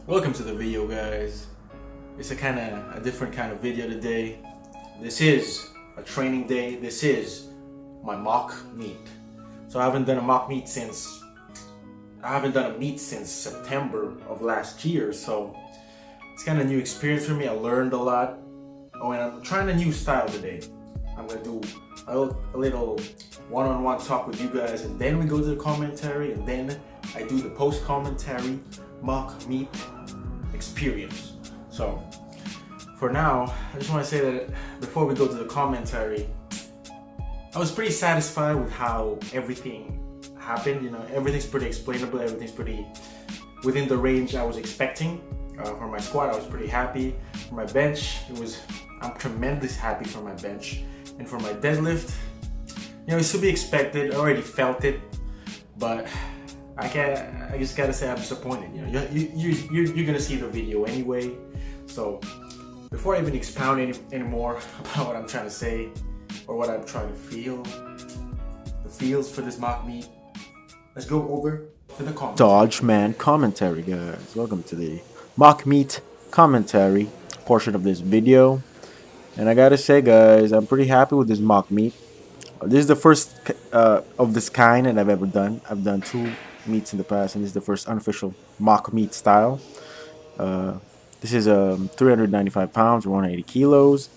Welcome to the video, guys. It's a different kind of video today. This is a training day. This is my mock meet. So I haven't done a meet since September of last year. So it's kind of a new experience for me. I learned a lot. Oh, and I'm trying a new style today. I'm gonna do a little one-on-one talk with you guys, and then we go to the commentary, and then I do the post-commentary mock meet experience. So for now, I just want to say that before we go to the commentary, I was pretty satisfied with how everything happened. You know, everything's pretty explainable, everything's pretty within the range I was expecting. For my squat, I was pretty happy. For my bench, I'm tremendously happy for my bench. And for my deadlift, you know, it's to be expected. I already felt it, but I just gotta say I'm disappointed. You know, you're gonna see the video anyway. So before I even expound any more about what I'm trying to say or what I'm trying to feel, the feels for this mock meet, let's go over to the comments. Dodge Man commentary, guys. Welcome to the mock meet commentary portion of this video. And I gotta say, guys, I'm pretty happy with this mock meet. This is the first of this kind that I've ever done. I've done 2 meets in the past, and this is the first unofficial mock meet style. This is 395 pounds or 180 kilos,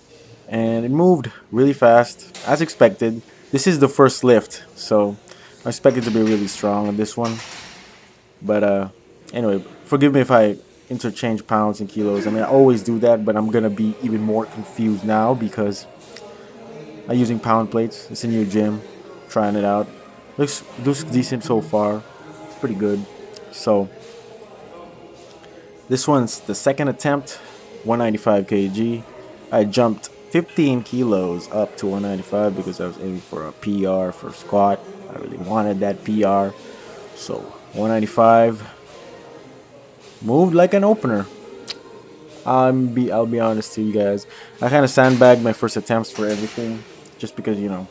and it moved really fast as expected. This is the first lift, so I expect it to be really strong on this one. But anyway, forgive me if I interchange pounds and kilos. I mean, I always do that, but I'm gonna be even more confused now because I'm using pound plates. It's a new gym, trying it out. Looks decent so far. It's pretty good. So this one's the second attempt, 195 kg. I jumped 15 kilos up to 195 because I was aiming for a PR for squat. I really wanted that PR. So 195. Moved like an opener. I'll be honest to you guys. I kind of sandbagged my first attempts for everything, just because, you know,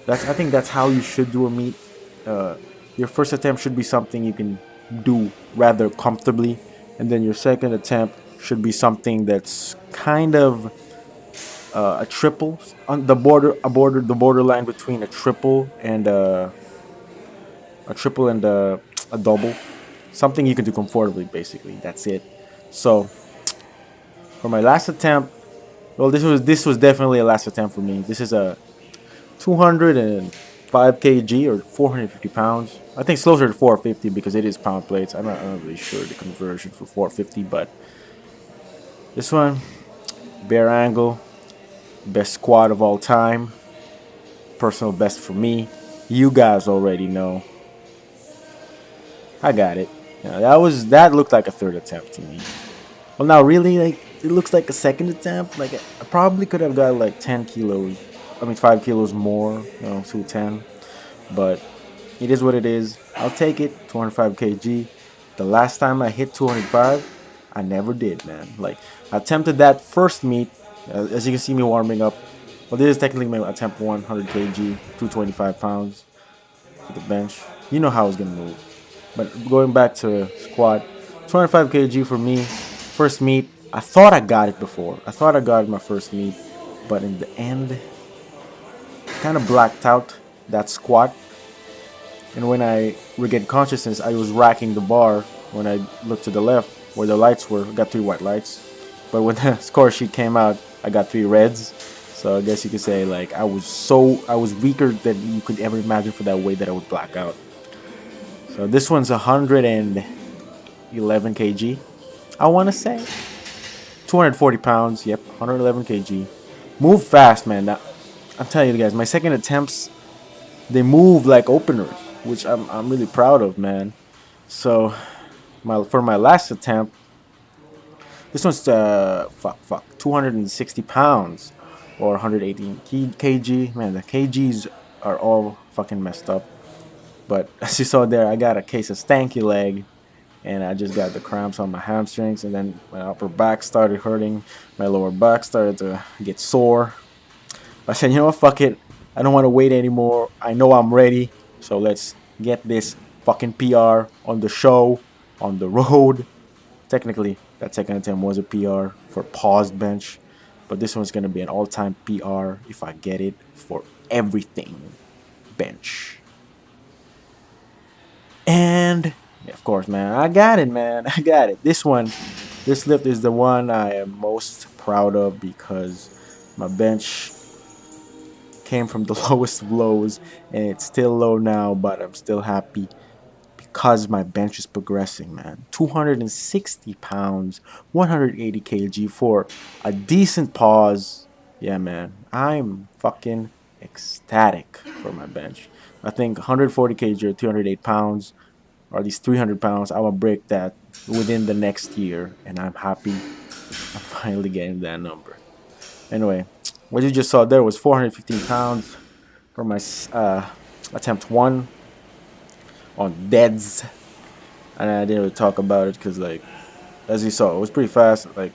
I think that's how you should do a meet. Your first attempt should be something you can do rather comfortably, and then your second attempt should be something that's kind of a triple on the borderline between a triple and a double. Something you can do comfortably, basically. That's it. So for my last attempt, well, this was definitely a last attempt for me. This is a 205 kg or 450 pounds. I think it's closer to 450 because it is pound plates. I'm not really sure the conversion for 450, but this one, bare angle, best squat of all time, personal best for me. You guys already know. I got it. Yeah, that looked like a third attempt to me. Well, now really, like, it looks like a second attempt. Like, I probably could have got like 10 kilos. I mean, 5 kilos more, you know, 210. But it is what it is. I'll take it. 205 kg. The last time I hit 205, I never did, man. Like, I attempted that first meet. As you can see me warming up. Well, this is technically my attempt 100 kg, 225 pounds for the bench. You know how it's gonna move. But going back to squat, 25 kg for me. First meet, I thought I got it before. I thought I got it my first meet, but in the end, kind of blacked out that squat. And when I regained consciousness, I was racking the bar. When I looked to the left, where the lights were, I got 3 white lights. But when the score sheet came out, I got 3 reds. So I guess you could say, like, I was weaker than you could ever imagine for that weight that I would black out. So this one's 111 kg, I want to say. 240 pounds, yep, 111 kg. Move fast, man. Now, I'm telling you guys, my second attempts, they move like openers, which I'm really proud of, man. So for my last attempt, this one's 260 pounds or 118 kg. Man, the kgs are all fucking messed up. But as you saw there, I got a case of stanky leg, and I just got the cramps on my hamstrings, and then my upper back started hurting. My lower back started to get sore. I said, you know what, fuck it. I don't want to wait anymore. I know I'm ready, so let's get this fucking PR on the show, on the road. Technically, that second attempt was a PR for paused bench, but this one's gonna be an all-time PR if I get it for everything bench. And of course, man, I got it, man. I got it. This lift is the one I am most proud of because my bench came from the lowest of lows and it's still low now, but I'm still happy because my bench is progressing, man. 260 pounds, 180 kg for a decent pause. Yeah, man. I'm fucking ecstatic for my bench. I think 140 kg or 208 pounds, or at least 300 pounds, I will break that within the next year, and I'm happy I'm finally getting that number. Anyway, what you just saw there was 415 pounds for my attempt one on deads, and I didn't really talk about it because, like, as you saw, it was pretty fast. Like,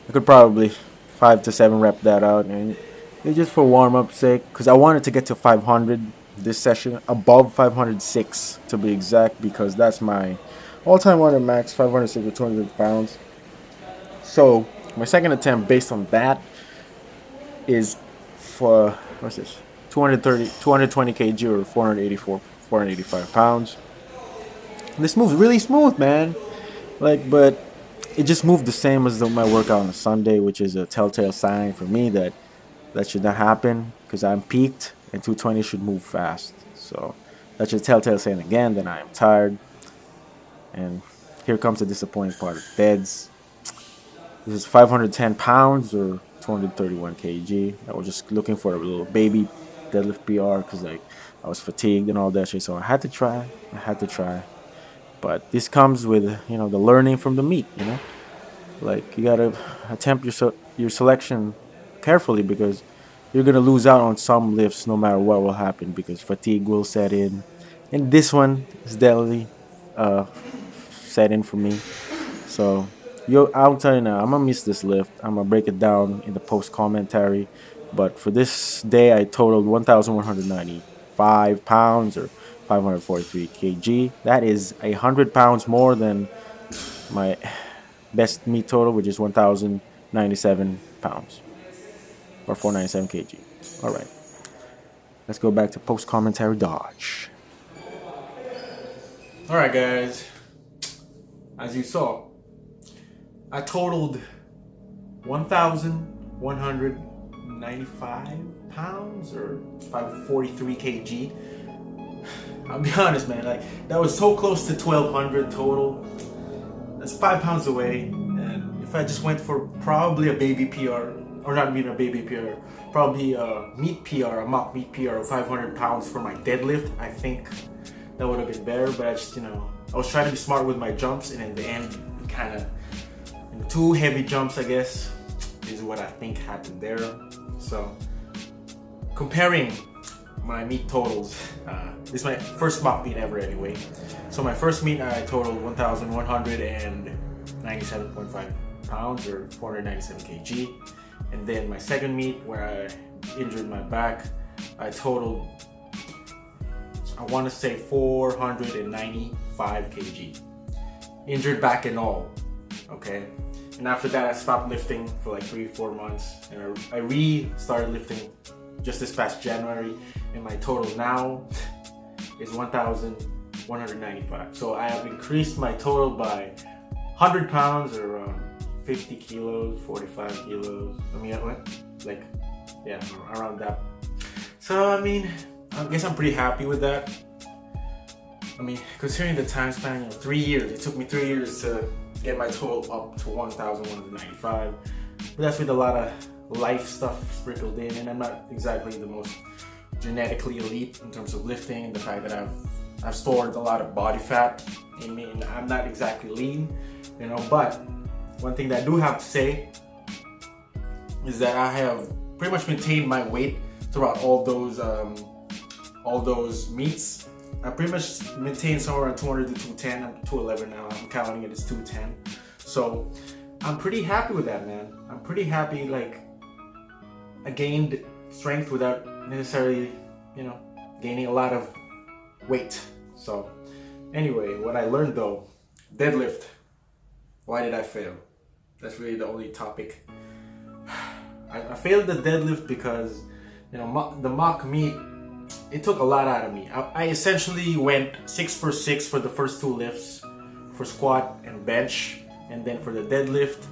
I could probably 5 to 7 rep that out, and it's just for warm up sake because I wanted to get to 500 this session, above 506 to be exact, because that's my all-time water max, 506 with 200 pounds. So my second attempt based on that is for, what's this, 220 kg or 485 pounds. And this moves really smooth, man. Like, but it just moved the same as my workout on a Sunday, which is a telltale sign for me that that should not happen because I'm peaked and 220 should move fast. So that's a telltale sign again that I am tired. And here comes the disappointing part of beds. This is 510 pounds or 231 kg. I was just looking for a little baby deadlift PR because, like, I was fatigued and all that shit. So I had to try. But this comes with, you know, the learning from the meet, you know? Like, you gotta attempt your selection carefully because you're gonna lose out on some lifts no matter what will happen because fatigue will set in. And this one is definitely uh, set in for me. So, I'll tell you now, I'm gonna miss this lift. I'm gonna break it down in the post commentary. But for this day, I totaled 1,195 pounds or 543 kg. That is 100 pounds more than my best meet total, which is 1,097 pounds or 497 kg. All right, let's go back to post commentary Dodge. All right, guys. As you saw, I totaled 1,195 pounds or 543 kg. I'll be honest, man. Like, that was so close to 1,200 total. That's 5 pounds away. And if I just went for probably a baby PR, or not even a baby PR, probably a meat PR, a mock meat PR of 500 pounds for my deadlift, I think that would have been better. But I just, I was trying to be smart with my jumps, and in the end, kind of, too heavy jumps, I guess, is what I think happened there. So, comparing my meet totals, this is my first mock meet ever anyway. So my first meet, I totaled 1,197.5 pounds or 497 kg. And then my second meet, where I injured my back, I totaled, I want to say 495 kg. Injured back and all, okay? And after that, I stopped lifting for like 3-4 months. And I restarted lifting just this past January. And my total now is 1,195. So I have increased my total by 100 pounds or around 50 kilos, 45 kilos. I mean, like, yeah, around that. So, I mean, I guess I'm pretty happy with that. I mean, considering the time span, 3 years. It took me 3 years to get my total up to 1,195. But that's with a lot of life stuff sprinkled in, and I'm not exactly the most genetically elite in terms of lifting, and the fact that I've stored a lot of body fat in me, and I'm not exactly lean, but one thing that I do have to say is that I have pretty much maintained my weight throughout all those meets. I pretty much maintained somewhere around 200 to 210. I'm 211 now. I'm counting it as 210. So I'm pretty happy with that, man. I'm pretty happy. Like, I gained strength without necessarily, gaining a lot of weight. So anyway, what I learned though, deadlift Why did I fail? That's really the only topic. I failed the deadlift because, you know, the mock meet, it took a lot out of me. I essentially went 6 for 6 for the first 2 lifts, for squat and bench, and then for the deadlift,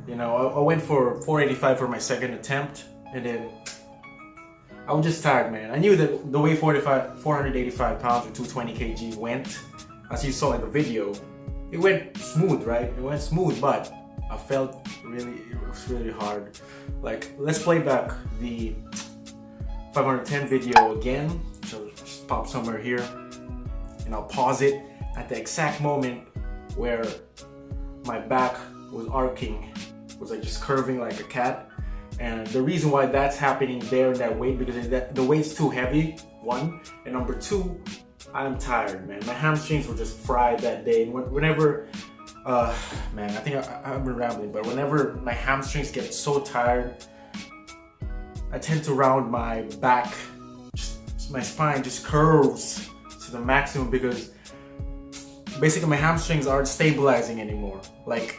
you know, I went for 485 for my second attempt, and then I was just tired, man. I knew that the way 485 pounds or 220 kg went, as you saw in the video, it went smooth, right? It went smooth, but I felt it was really hard. Like, let's play back the 510 video again. So just pop somewhere here, and I'll pause it at the exact moment where my back was arcing, was like just curving like a cat. And the reason why that's happening there in that weight, because the weight's too heavy, 1, and number 2, I'm tired, man. My hamstrings were just fried that day. And whenever, man, I think I've been rambling, but whenever my hamstrings get so tired, I tend to round my back, my spine just curves to the maximum, because basically my hamstrings aren't stabilizing anymore. Like,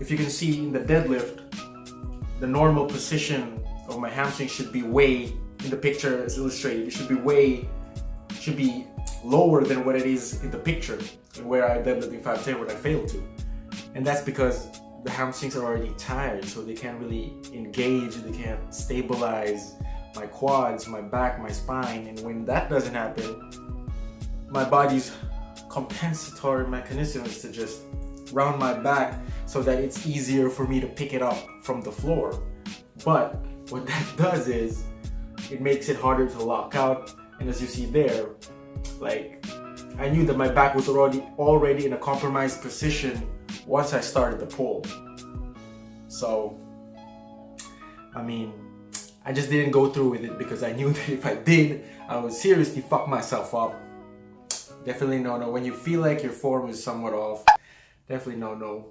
if you can see in the deadlift, the normal position of my hamstring should be way, in the picture as illustrated, it should be lower than what it is in the picture, where I deadlift in 510, where I failed to. And that's because the hamstrings are already tired, so they can't really engage, they can't stabilize my quads, my back, my spine. And when that doesn't happen, my body's compensatory mechanism is to just round my back so that it's easier for me to pick it up from the floor. But what that does is it makes it harder to lock out. And as you see there, like, I knew that my back was already in a compromised position once I started the pull. So, I mean, I just didn't go through with it, because I knew that if I did, I would seriously fuck myself up. Definitely no. When you feel like your form is somewhat off, definitely no.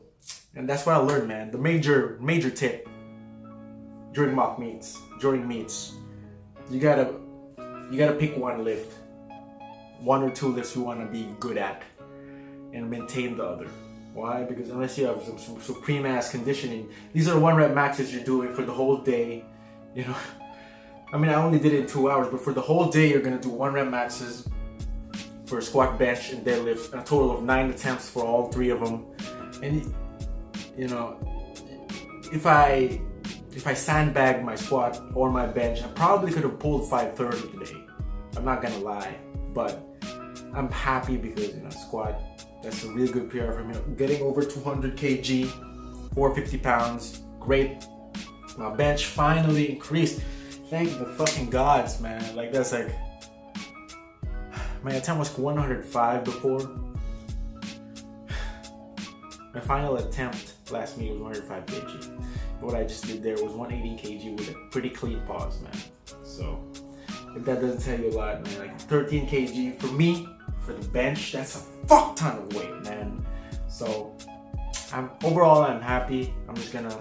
And that's what I learned, man. The major tip during mock meets, during meets, you gotta pick one lift, 1 or 2 lifts you want to be good at, and maintain the other. Why? Because unless you have some supreme ass conditioning, these are 1 rep maxes you're doing for the whole day. You know, I mean, I only did it in 2 hours, but for the whole day you're gonna do 1 rep maxes for squat, bench, and deadlift, a total of 9 attempts for all 3 of them. And you know, if I sandbagged my squat or my bench, I probably could have pulled 530 today. I'm not gonna lie, but I'm happy because, you know, squat, that's a really good PR for me. Getting over 200 kg, 450 pounds, great. My bench finally increased. Thank the fucking gods, man. Like, that's like, my attempt was 105 before. My final attempt last meet was 105 kg. And what I just did there was 180 kg with a pretty clean pause, man. So, if that doesn't tell you a lot, man, like 13 kg for me, for the bench, that's a fuck ton of weight, man. So, overall I'm happy. I'm just gonna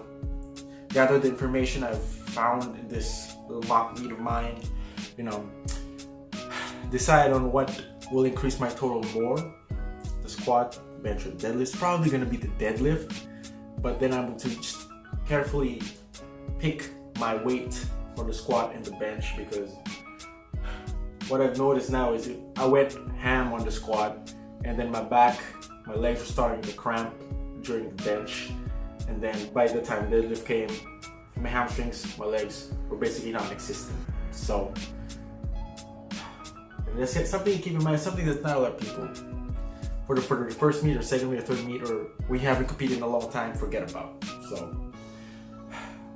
gather the information I've found in this little mock meet of mine, you know, decide on what will increase my total more, the squat, bench, or deadlift. It's probably gonna be the deadlift, but then I'm going to just carefully pick my weight for the squat and the bench, because what I've noticed now is if I went ham on the squat, and then my back, my legs were starting to cramp during the bench, and then by the time the deadlift came, my hamstrings, my legs were basically non-existent. So that's something to keep in mind, something that not a lot of people, for the first meet or second meet or third meet, or we haven't competed in a long time, forget about. So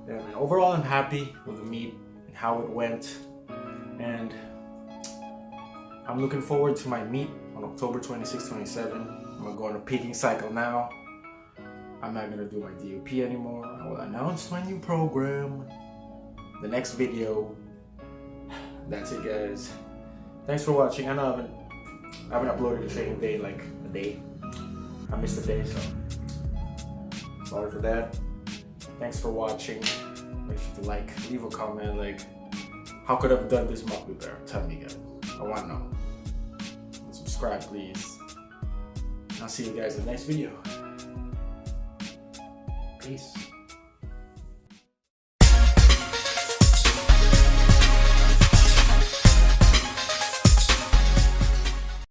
yeah, man, overall I'm happy with the meet and how it went, and I'm looking forward to my meet on October 26, 27. I'm gonna go on a peaking cycle now. I'm not gonna do my DOP anymore. I will announce my new program, the next video. That's it, guys. Thanks for watching. I know I haven't uploaded a training day in like a day. I missed a day, so sorry for that. Thanks for watching. Make sure to like, leave a comment, like, how could I have done this mock meet better? Tell me, guys. I want to know. Subscribe, please. I'll see you guys in the next video. Peace.